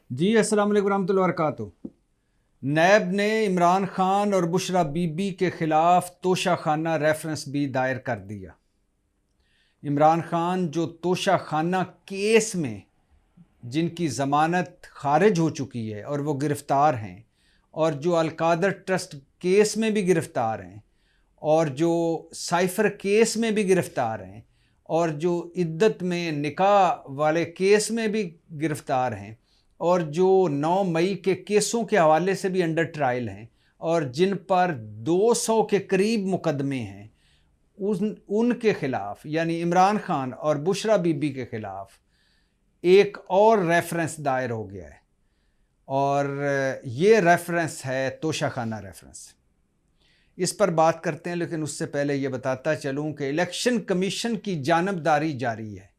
जी अस्सलाम वालेकुम रहमतुल्लाहि व बरकातुहू। नैब ने इमरान खान और बुशरा बीबी के खिलाफ तोशाखाना रेफरेंस भी दायर कर दिया। इमरान खान जो तोशाखाना केस में जिनकी ज़मानत खारिज हो चुकी है और वो गिरफ़्तार हैं, और जो अलकादर ट्रस्ट केस में भी गिरफ़्तार हैं, और जो साइफ़र केस में भी गिरफ़्तार हैं, और जो इद्दत में निकाह वाले केस में भी गिरफ़्तार हैं, और जो 9 मई के केसों के हवाले से भी अंडर ट्रायल हैं, और जिन पर 200 के करीब मुकदमे हैं, उनके ख़िलाफ़ यानी इमरान खान और बुशरा बीबी के ख़िलाफ़ एक और रेफरेंस दायर हो गया है, और ये रेफरेंस है तोशाखाना रेफरेंस। इस पर बात करते हैं, लेकिन उससे पहले ये बताता चलूं कि इलेक्शन कमीशन की जानबदारी जारी है।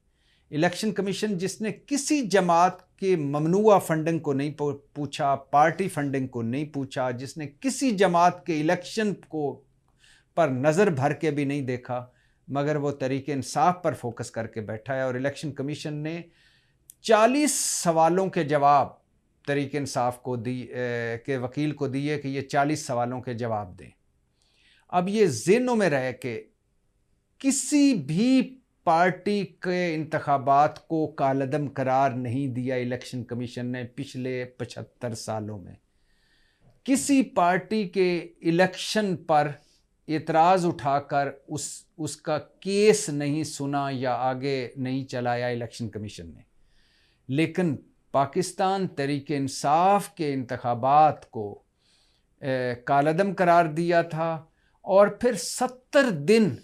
इलेक्शन कमीशन जिसने किसी जमात के ममनुआ फंडिंग को नहीं पूछा, पार्टी फंडिंग को नहीं पूछा, जिसने किसी जमात के इलेक्शन को पर नज़र भर के भी नहीं देखा, मगर वो तरीके इंसाफ पर फोकस करके बैठा है। और इलेक्शन कमीशन ने 40 सवालों के जवाब तरीके इंसाफ को के वकील को दिए कि ये 40 सवालों के जवाब दें। अब ये ज़हनों में रहे कि किसी भी पार्टी के इंतखाबात को कालअदम करार नहीं दिया इलेक्शन कमीशन ने पिछले 75 सालों में। किसी पार्टी के इलेक्शन पर एतराज़ उठाकर उसका केस नहीं सुना या आगे नहीं चलाया इलेक्शन कमीशन ने। लेकिन पाकिस्तान तहरीक इंसाफ के इंतखाबात को कालअदम करार दिया था, और फिर 70 दिन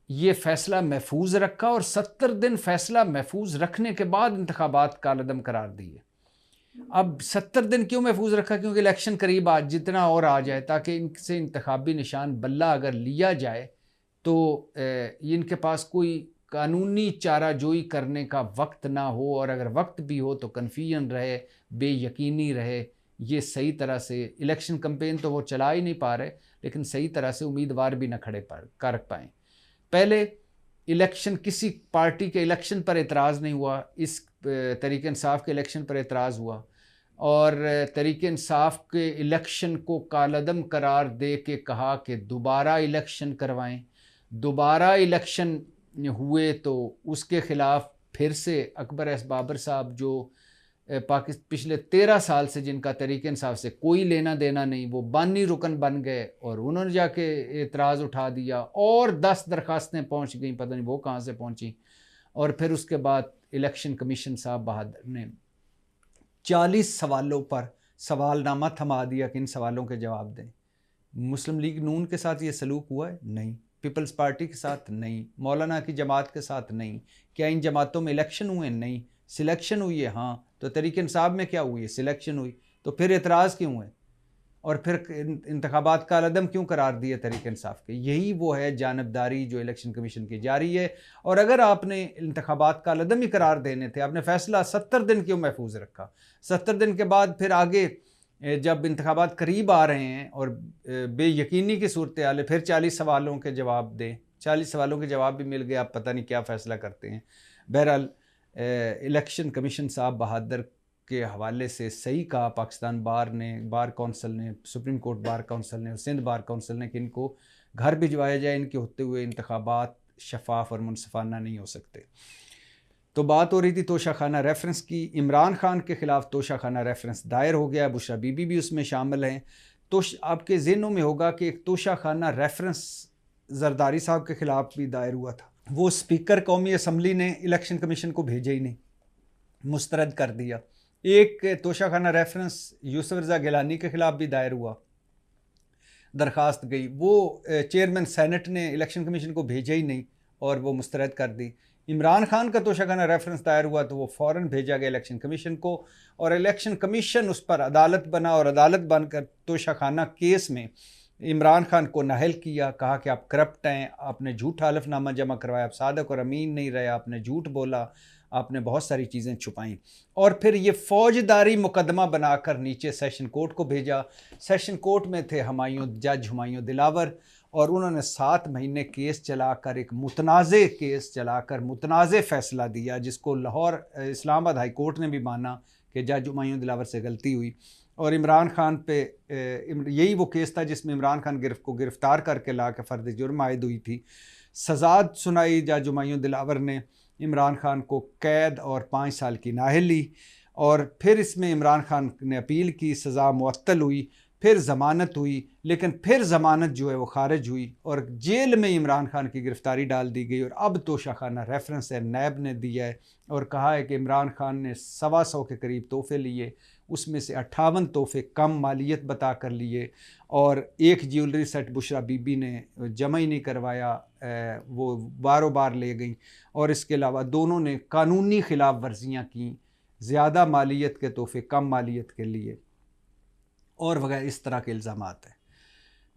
ये फ़ैसला महफूज रखा, और 70 दिन फ़ैसला महफूज रखने के बाद इंतखाबात कालअदम करार दिए। अब 70 दिन क्यों महफूज रखा? क्योंकि इलेक्शन करीब आज जितना और आ जाए, ताकि इनसे इंतखाबी निशान बल्ला अगर लिया जाए तो इनके पास कोई कानूनी चाराजोई करने का वक्त ना हो, और अगर वक्त भी हो तो कन्फ्यूजन रहे, बेयकीनी रहे। ये सही तरह से इलेक्शन कैंपेन तो वो चला ही नहीं पा रहे, लेकिन सही तरह से उम्मीदवार भी ना खड़े कर पाएँ। पहले इलेक्शन, किसी पार्टी के इलेक्शन पर एतराज़ नहीं हुआ, इस तहरीक इंसाफ के इलेक्शन पर एतराज़ हुआ, और तहरीक इंसाफ के इलेक्शन को कालअदम करार दे के कहा कि दोबारा इलेक्शन करवाएं। दोबारा इलेक्शन हुए तो उसके ख़िलाफ़ फिर से अकबर एस बाबर साहब, जो पिछले 13 साल से जिनका तहरीक इंसाफ से कोई लेना देना नहीं, वो बानी रुकन बन गए, और उन्होंने जाके एतराज़ उठा दिया, और 10 दरखास्तें पहुंच गई, पता नहीं वो कहाँ से पहुंची। और फिर उसके बाद इलेक्शन कमीशन साहब बहादुर ने 40 सवालों पर सवालनामा थमा दिया कि इन सवालों के जवाब दें। मुस्लिम लीग नून के साथ ये सलूक हुआ है? नहीं। पीपल्स पार्टी के साथ नहीं। मौलाना की जमात के साथ नहीं। क्या इन जमातों में इलेक्शन हुए? नहीं। सिलेक्शन हुई है? हाँ। तो तहरीक इंसाफ में क्या हुई है? सिलेक्शन हुई। तो फिर एतराज़ क्यों है? और फिर इंतखाबात कालअदम क्यों करार दिए तहरीक इंसाफ के? यही वो है जानबदारी जो इलेक्शन कमीशन की जारी है। और अगर आपने इंतखाबात कालअदम ही करार देने थे, आपने फ़ैसला 70 दिन क्यों महफूज रखा? 70 दिन के बाद फिर आगे जब इंतखाबात करीब आ रहे हैं और बेयकीनी की सूरत हाल है, फिर 40 सवालों के जवाब दें। 40 सवालों के जवाब भी मिल गए, आप पता नहीं क्या फ़ैसला करते हैं। बहरहाल इलेक्शन कमीशन साहब बहादुर के हवाले से सही कहा पाकिस्तान बार कौंसिल ने, सुप्रीम कोर्ट बार कौंसिल ने और सिंध बार कौंसिल ने कि इनको घर भिजवाया जाए, इनके होते हुए इंतखाबात शफाफ और मुनसफाना नहीं हो सकते। तो बात हो रही थी तोशाखाना रेफरेंस की। इमरान खान के ख़िलाफ़ तोशाखाना रेफरेंस दायर हो गया, बुशरा बीबी भी उसमें शामिल हैं। तो आपके ज़हनों में होगा कि एक तोशाखाना रेफरेंस जरदारी साहब के ख़िलाफ़ भी दायर हुआ था। वो स्पीकर कौमी असम्बली ने इलेक्शन कमीशन को भेजा ही नहीं, मुस्तरद कर दिया। एक तोशाखाना रेफरेंस यूसुफ रज़ा गिलानी के ख़िलाफ़ भी दायर हुआ, दरख्वास्त गई, वो चेयरमैन सेनेट ने इलेक्शन कमीशन को भेजा ही नहीं और वो मुस्तरद कर दी। इमरान खान का तोशाखाना रेफरेंस दायर हुआ तो वो फ़ौरन भेजा गया इलेक्शन कमीशन को, और इलेक्शन कमीशन उस पर अदालत बना, और अदालत बनकर तोशाखाना केस में इमरान खान को नाहल किया, कहा कि आप करप्ट हैं, आपने झूठा हलफनामा जमा करवाया, आप सादक और अमीन नहीं रहे, आपने झूठ बोला, आपने बहुत सारी चीज़ें छुपाई। और फिर ये फौजदारी मुकदमा बनाकर नीचे सेशन कोर्ट को भेजा। सेशन कोर्ट में थे जज हुमायूं दिलावर, और उन्होंने 7 महीने केस चलाकर, एक मुतनाज़े केस चलाकर मुतनाज़े फ़ैसला दिया, जिसको लाहौर इस्लामाबाद हाई कोर्ट ने भी माना कि जज हुमायूं दिलावर से गलती हुई। और इमरान खान पे यही वो केस था जिसमें इमरान खान को गिरफ़्तार करके ला के फ़र्द जुर्म आयद हुई थी। सज़ा सुनाई जज हुमायूं दिलावर ने इमरान खान को कैद और 5 साल की नाअहली ली। और फिर इसमें इमरान खान ने अपील की, सज़ा मुअत्तल हुई, फिर ज़मानत हुई, लेकिन फिर ज़मानत जो है वो खारिज हुई और जेल में इमरान खान की गिरफ़्तारी डाल दी गई। और अब तोशाखाना रेफरेंस है नैब ने दिया है और कहा है कि इमरान खान ने 125 के करीब तोहफ़े लिए, उसमें से 58 तोहफ़े कम मालियत बता कर लिए और एक ज्वेलरी सेट बुशरा बीबी ने जमा ही नहीं करवाया, वो बारों बार ले गई। और इसके अलावा दोनों ने कानूनी खिलाफ वर्जियाँ की, ज़्यादा मालियत के तोहफ़े कम मालियत के लिए और वगैरह इस तरह के इल्ज़ामात हैं।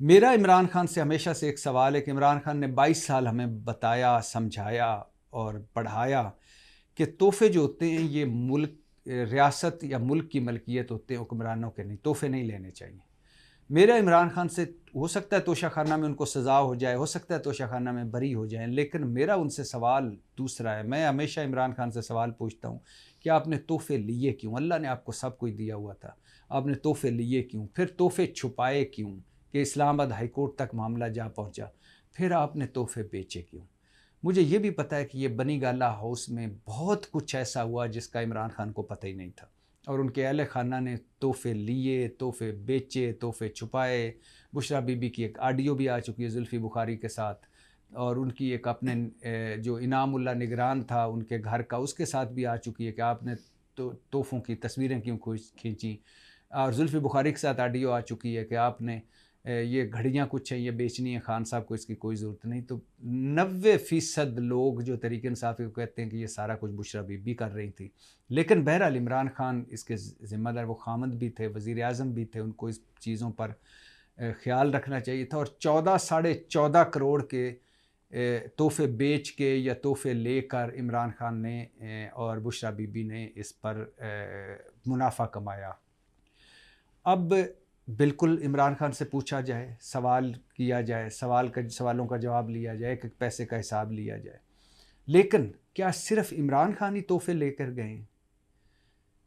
मेरा इमरान खान से हमेशा से एक सवाल है कि इमरान खान ने 22 साल हमें बताया, समझाया और पढ़ाया कि तोहफ़े जो होते हैं ये मुल्क, रियासत या मुल्क की मलकियत होते हैं, हुक्मरानों के नहीं, तोहफ़े नहीं लेने चाहिए। मेरा इमरान खान से हो सकता है तोशाखाना में उनको सज़ा हो जाए, हो सकता है तोशाखाना में बरी हो जाए, लेकिन मेरा उनसे सवाल दूसरा है। मैं हमेशा इमरान खान से सवाल पूछता हूँ कि आपने तोहफ़े लिए क्यों? अल्लाह ने आपको सब कुछ दिया हुआ था, आपने तोहफ़े लिए क्यों? फिर तोहफ़े छुपाए क्यों कि इस्लामाबाद हाई कोर्ट तक मामला जा पहुँचा? फिर आपने तोहफ़े बेचे क्यों? मुझे ये भी पता है कि ये बनी गाला हाउस में बहुत कुछ ऐसा हुआ जिसका इमरान खान को पता ही नहीं था और उनके अहल खाना ने तोहफ़े लिए, तोहफ़े बेचे, तोहफ़े छुपाए। बुशरा बीबी की एक ऑडियो भी आ चुकी है जुल्फ़ी बुखारी के साथ और उनकी एक अपने जो इनामुल्लाह निगरान था उनके घर का, उसके साथ भी आ चुकी है कि आपने तोहफ़ों की तस्वीरें क्यों खींची। और जुल्फ़ी बुखारी के साथ ऑडियो आ चुकी है कि आपने ये घड़ियाँ कुछ हैं, ये बेचनी है, खान साहब को इसकी कोई ज़रूरत नहीं। तो 90% लोग जो तहरीक इंसाफ़ी को कहते हैं कि ये सारा कुछ बुशरा बीबी कर रही थी। लेकिन बहरहाल इमरान खान इसके ज़िम्मेदार, वो खामद भी थे, वज़ीर आज़म भी थे, उनको इस चीज़ों पर ख़्याल रखना चाहिए था। और 14 साढ़े 14 करोड़ के तोहफ़े बेच के या तोहफ़े लेकर इमरान खान ने और बुशरा बीबी ने इस पर मुनाफ़ा कमाया। अब बिल्कुल इमरान खान से पूछा जाए, सवाल किया जाए, सवालों का जवाब लिया जाए, कि पैसे का हिसाब लिया जाए, लेकिन क्या सिर्फ इमरान खान ही तोहफ़े लेकर गए?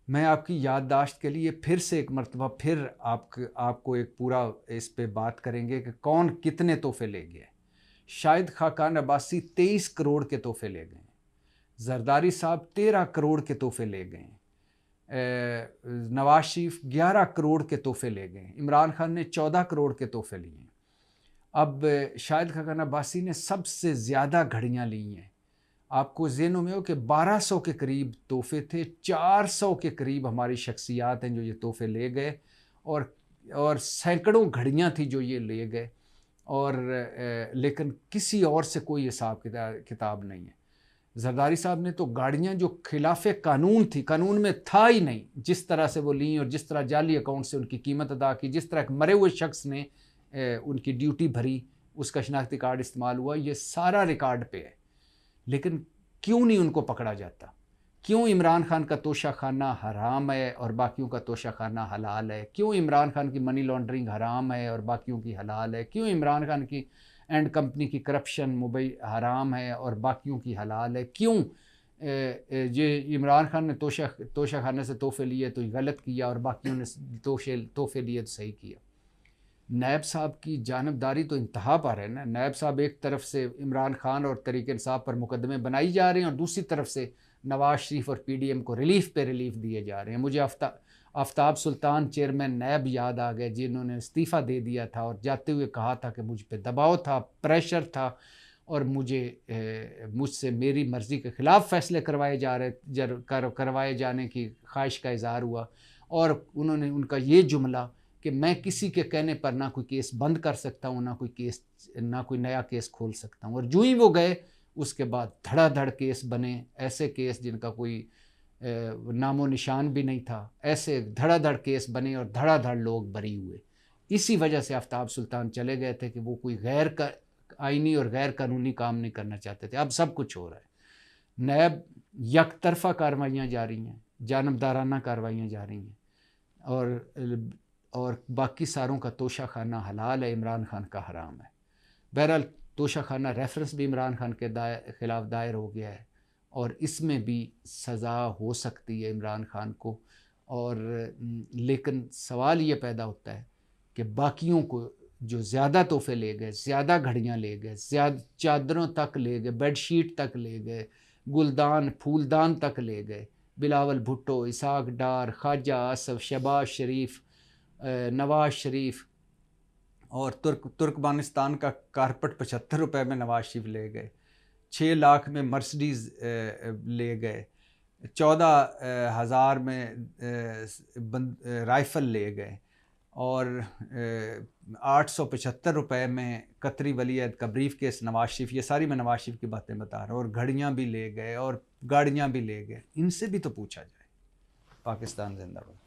मैं आपकी याददाश्त के लिए फिर से एक मरतबा फिर आपको एक पूरा इस पे बात करेंगे कि कौन कितने तोहफ़े ले गए। शाहिद खाकान अब्बासी 23 करोड़ के तोहफ़े ले गए, जरदारी साहब 13 करोड़ के तोहफ़े ले गए, नवाज शरीफ 11 करोड़ के तोहफ़े ले गए, इमरान खान ने 14 करोड़ के तोहफ़े लिए। अब शाहिद खाकान अब्बासी ने सबसे ज़्यादा घड़ियाँ ली हैं। आपको ज़हनों में हो कि 1200 के करीब तोहफ़े थे, 400 के करीब हमारी शख्सियात हैं जो ये तोहफ़े ले गए और सैकड़ों घड़ियाँ थी जो ये ले गए और लेकिन किसी और से कोई हिसाब किताब नहीं है। जरदारी साहब ने तो गाड़ियाँ जो खिलाफ कानून थी, कानून में था ही नहीं, जिस तरह से वो ली और जिस तरह जाली अकाउंट से उनकी कीमत अदा की, जिस तरह एक मरे हुए शख्स ने उनकी ड्यूटी भरी, उसका शनाख्ती कार्ड इस्तेमाल हुआ, ये सारा रिकॉर्ड पे है। लेकिन क्यों नहीं उनको पकड़ा जाता? क्यों इमरान खान का तोशाखाना हराम है और बाकियों का तोशाखाना हलाल है? क्यों इमरान खान की मनी लॉन्ड्रिंग हराम है और बाकियों की हलाल है? क्यों इमरान खान की एंड कंपनी की करप्शन मुंबई हराम है और बाकियों की हलाल है? क्यों ये इमरान खान ने तोशाखाने से तोहफ़े लिए तो गलत किया और बाकियों ने तोहफ़े लिए तो सही किया? नैब साहब की जानबदारी तो इंतहा पर है ना। नैब साहब एक तरफ से इमरान खान और तहरीक इंसाफ पर मुकदमे बनाई जा रहे हैं और दूसरी तरफ से नवाज शरीफ और पीडीएम को रिलीफ पे रिलीफ दिए जा रहे हैं। मुझे आफ्ताब सुल्तान चेयरमैन नैब याद आ गए, जिन्होंने इस्तीफ़ा दे दिया था और जाते हुए कहा था कि मुझ पे दबाव था, प्रेशर था और मुझसे मेरी मर्ज़ी के ख़िलाफ़ फ़ैसले करवाए जाने की ख्वाहिश का इज़हार हुआ। और उन्होंने उनका ये जुमला कि मैं किसी के कहने पर ना कोई केस बंद कर सकता हूँ, ना कोई नया केस खोल सकता हूँ। और जो ही वो गए उसके बाद धड़ाधड़ केस बने, ऐसे केस जिनका कोई नामो निशान भी नहीं था, ऐसे धड़ाधड़ केस बने और धड़ाधड़ लोग बरी हुए। इसी वजह से आफ्ताब सुल्तान चले गए थे कि वो कोई आईनी और गैर कानूनी काम नहीं करना चाहते थे। अब सब कुछ हो रहा है। नैब यकतरफा कार्रवाइयाँ जारी हैं, जानबदाराना कार्रवाइयाँ जारी हैं और बाकी सारों का तोशाखाना हलाल है, इमरान खान का हराम है। बहरहाल तोशाखाना रेफरेंस भी इमरान खान के ख़िलाफ़ दायर हो गया है और इसमें भी सज़ा हो सकती है इमरान खान को और लेकिन सवाल ये पैदा होता है कि बाकियों को जो ज़्यादा तोहफे ले गए, ज़्यादा घड़ियाँ ले गए, ज़्यादा चादरों तक ले गए, बेडशीट तक ले गए, गुलदान फूलदान तक ले गए, बिलावल भुट्टो, इसाक डार, ख्वाजा आसफ, शहबाज शरीफ, नवाज शरीफ और तुर्कमानिस्तान का कारपेट 75 रुपए में नवाज शरीफ ले गए, 6 लाख में मर्सिडीज़ ले गए, 14,000 में राइफ़ल ले गए और 875 रुपए में कतरी वलीयत का ब्रीफ केस नवाज शरीफ। ये सारी मैं नवाज शरीफ की बातें बता रहा हूँ। और घड़ियाँ भी ले गए और गाड़ियाँ भी ले गए। इनसे भी तो पूछा जाए। पाकिस्तान जिंदाबाद।